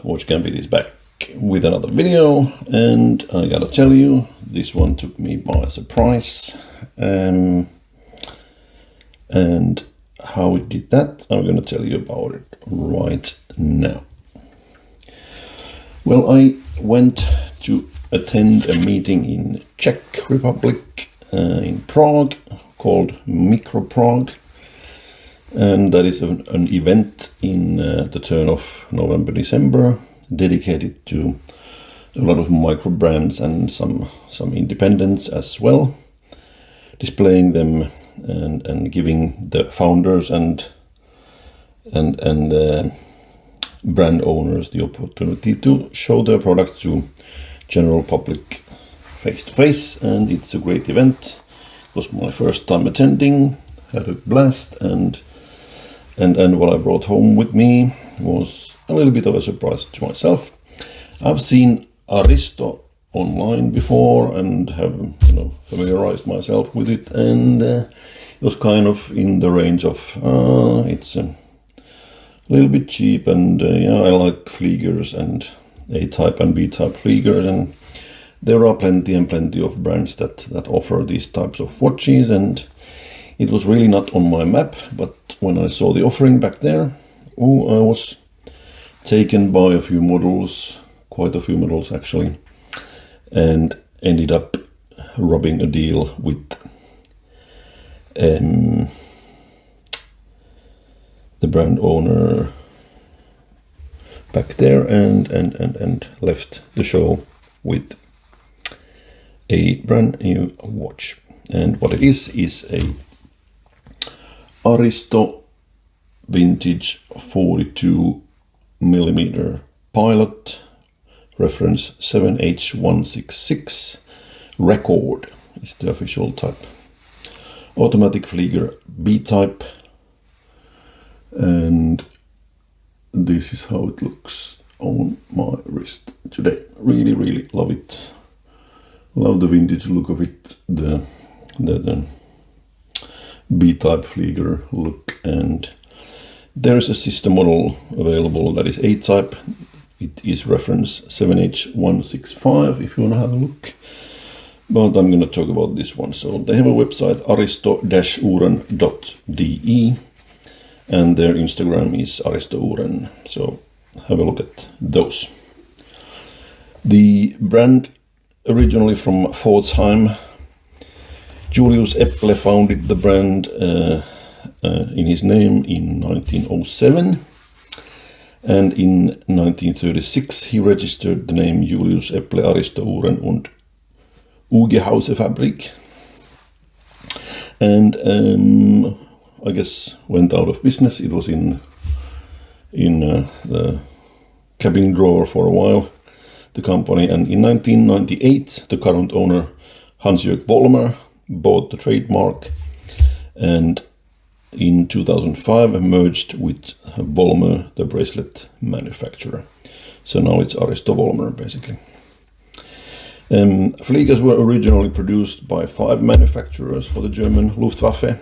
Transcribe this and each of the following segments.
Watchgambit is back with another video, and I gotta tell you, this one took me by surprise. And how it did that, I'm gonna tell you about it right now. Well, I went to attend a meeting in Czech Republic, in Prague, called Micro Prague. And that is an event in the turn of November, December, dedicated to a lot of micro brands and some independents as well, displaying them and giving the founders and brand owners the opportunity to show their product to general public face to face. And it's a great event. It was my first time attending, had a blast, and what I brought home with me was a little bit of a surprise to myself. I've seen Aristo online before and have familiarized myself with it, and it was kind of in the range of it's a little bit cheap, and I like Fliegers and A-type and B-type Fliegers, and there are plenty of brands that offer these types of watches, and it was really not on my map, but when I saw the offering back there, I was taken by a few models, quite a few models actually, and ended up rubbing a deal with the brand owner back there, and left the show with a brand new watch. And what it is a Aristo vintage 42mm pilot, reference 7H166 Record is the official type. Automatic Flieger B-type, and this is how it looks on my wrist today. Really love it. Love the vintage look of it, the B-type Flieger look, and there's a sister model available that is A-type. It is reference 7H165 if you want to have a look, but I'm going to talk about this one. So they have a website, aristo-uhren.de, and their Instagram is aristo-uhren, so have a look at those. The brand originally from Pforzheim. Julius Epple founded the brand in his name in 1907, and in 1936 he registered the name Julius Epple Aristo Uhren und Ugehausefabrik, and I guess went out of business. It was in the cabin drawer for a while, the company, and in 1998 the current owner Hansjörg Vollmer bought the trademark, and in 2005 merged with Vollmer, the bracelet manufacturer. So now it's Aristo Vollmer basically. Fliegers were originally produced by 5 manufacturers for the German Luftwaffe: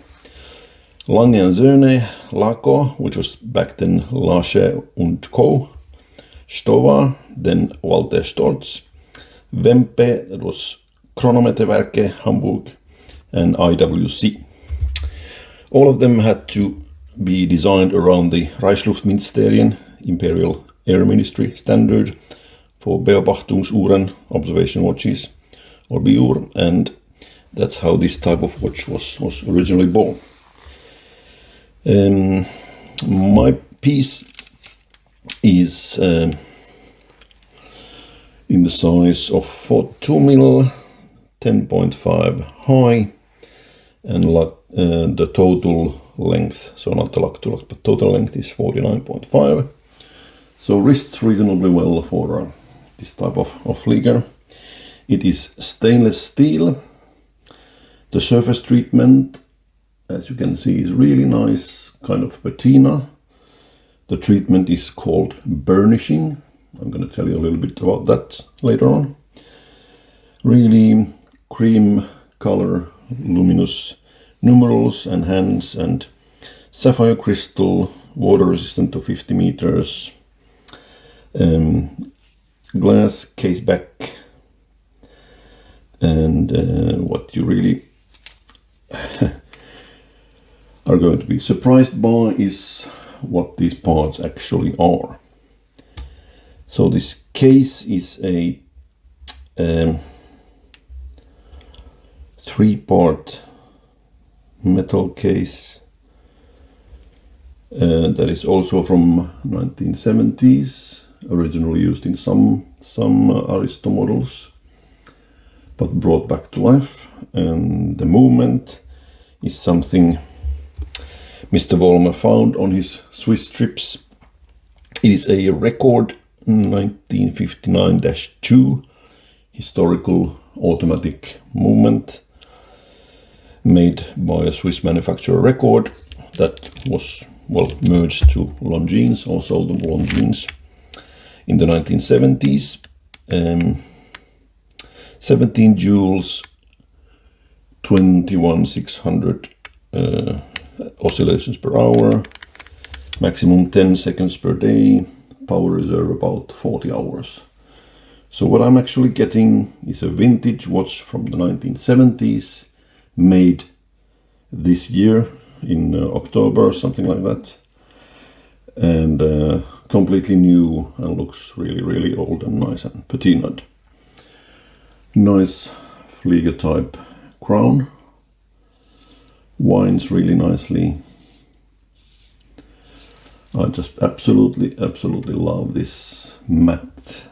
Longines, Laco, which was back then Lache und Co., Stowa, then Walter Storz, Wempe, that was Chronometerwerke Hamburg, and IWC. All of them had to be designed around the Reichsluftministerien, Imperial Air Ministry standard for Beobachtungsuhren, observation watches, or BUR, and that's how this type of watch was originally born. My piece is in the size of 42mm, 10.5 high, and the total length, so not the lock to lock, but total length is 49.5. So wrists reasonably well for this type of Flieger. It is stainless steel. The surface treatment, as you can see, is really nice, kind of patina. The treatment is called burnishing. I'm going to tell you a little bit about that later on. Really cream color, luminous numerals and hands, and sapphire crystal, water resistant to 50 meters. Glass case back, and what you really are going to be surprised by is what these parts actually are. So this case is a 3-part metal case that is also from 1970s, originally used in some Aristo models, but brought back to life. And the movement is something Mr. Vollmer found on his Swiss trips. It is a Record 1959-2 historical automatic movement made by a Swiss manufacturer Record that was, well, merged to Longines, also the Longines, in the 1970s. 17 joules, 21,600 oscillations per hour, maximum 10 seconds per day, power reserve about 40 hours. So what I'm actually getting is a vintage watch from the 1970s, made this year in October, something like that, and completely new and looks really old and nice and patinaed. Nice Flieger type crown, winds really nicely. I just absolutely love this matte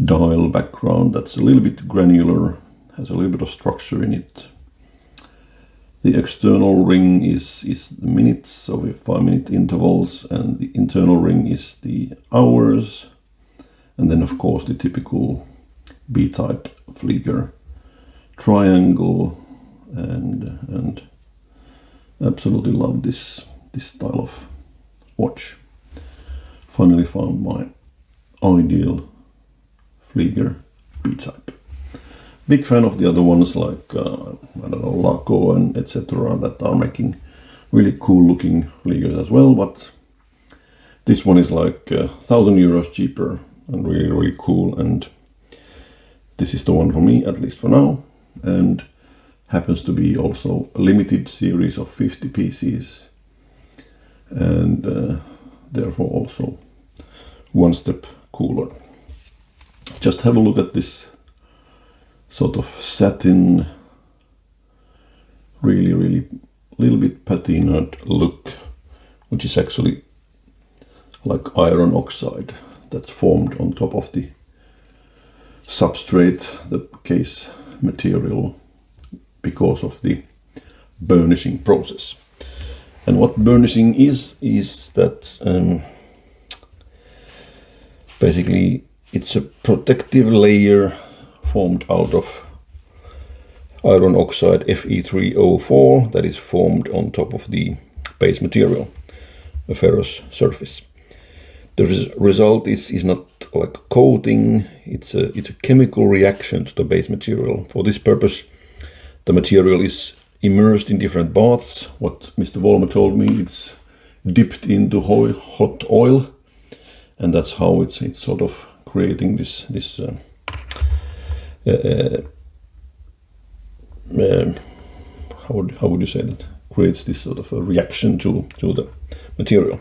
dial background that's a little bit granular, has a little bit of structure in it. The external ring is the minutes of 5-minute intervals, and the internal ring is the hours, and then of course the typical B-type Flieger triangle, and absolutely love this style of watch. Finally found my ideal Flieger B-type. Big fan of the other ones like I don't know, Laco and etc. that are making really cool looking Fliegers as well, but this one is like €1,000 cheaper and really cool, and this is the one for me, at least for now, and happens to be also a limited series of 50 pieces, and therefore also one step cooler. Just have a look at this sort of satin, really little bit patinaed look, which is actually like iron oxide that's formed on top of the substrate, the case material, because of the burnishing process. And what burnishing is that basically it's a protective layer formed out of iron oxide Fe3O4 that is formed on top of the base material, a ferrous surface. The result is not like coating, it's a chemical reaction to the base material. For this purpose, the material is immersed in different baths. What Mr. Vollmer told me, it's dipped into hot oil, and that's how it's sort of creating this how would you say that? Creates this sort of a reaction to the material.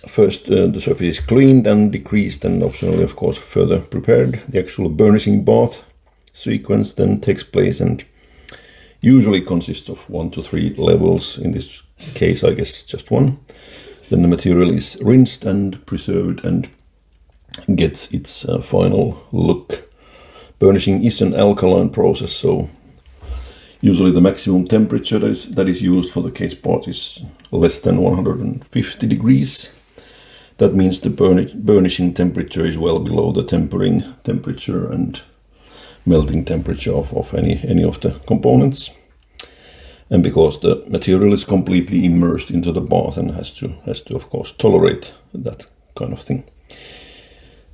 First the surface is cleaned and degreased, and optionally of course further prepared. The actual burnishing bath sequence then takes place and usually consists of 1 to 3 levels. In this case I guess just one. Then the material is rinsed and preserved and gets its final look. Burnishing is an alkaline process, so usually the maximum temperature that is used for the case part is less than 150 degrees. That means the burnishing temperature is well below the tempering temperature and melting temperature of any of the components. And because the material is completely immersed into the bath and has to of course tolerate that kind of thing.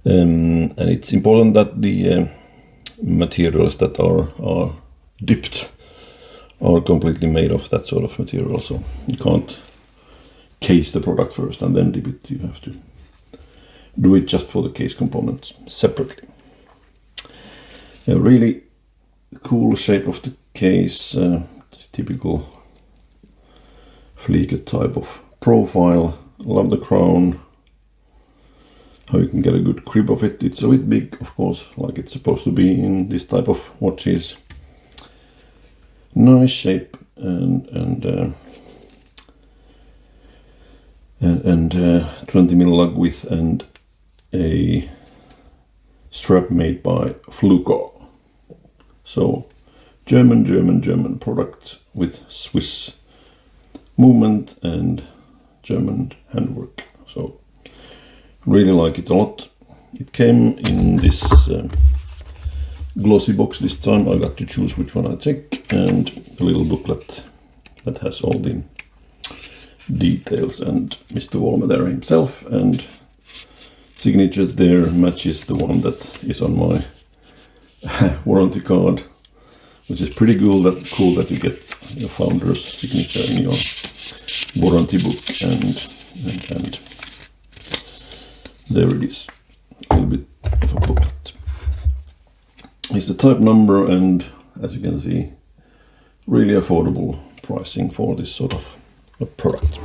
And it's important that the materials that are dipped are completely made of that sort of material, so you can't case the product first and then dip it. You have to do it just for the case components separately. A really cool shape of the case, typical Fliege type of profile. Love the crown, how you can get a good grip of it. It's a bit big, of course, like it's supposed to be in this type of watches. Nice shape and 20mm lug width and a strap made by Fluko. So German product with Swiss movement and German handwork. So really like it a lot. It came in this glossy box this time. I got to choose which one I take, and a little booklet that has all the details and Mr. Vollmer there himself, and signature there matches the one that is on my warranty card, which is pretty cool that you get your founder's signature in your warranty book, and there it is, a little bit of a booklet. It's the type number, and as you can see, really affordable pricing for this sort of a product.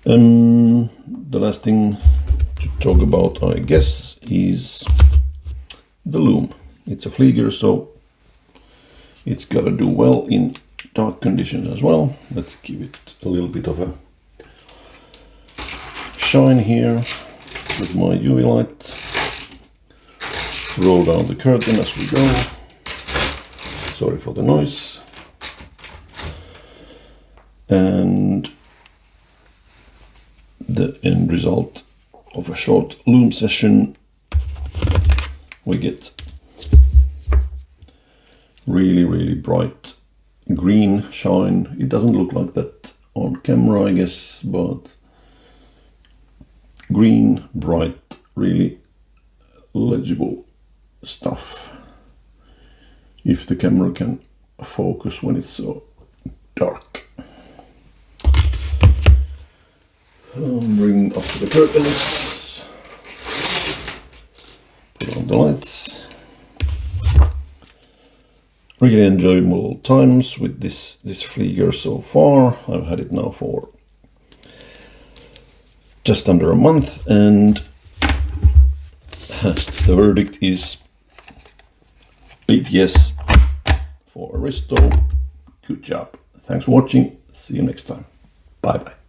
The last thing to talk about, I guess, is the lume. It's a Flieger, so it's gotta do well in dark conditions as well. Let's give it a little bit of a shine here with my UV light. Roll down the curtain as we go. Sorry for the noise. And the end result of a short lume session, we get really bright green shine. It doesn't look like that on camera, I guess, but green, bright, really legible stuff, if the camera can focus when it's so dark. Bring up the curtains, put on the lights. Really enjoyable times with this Flieger so far. I've had it now for just under a month, and the verdict is big yes for Aristo. Good job. Thanks for watching. See you next time. Bye bye.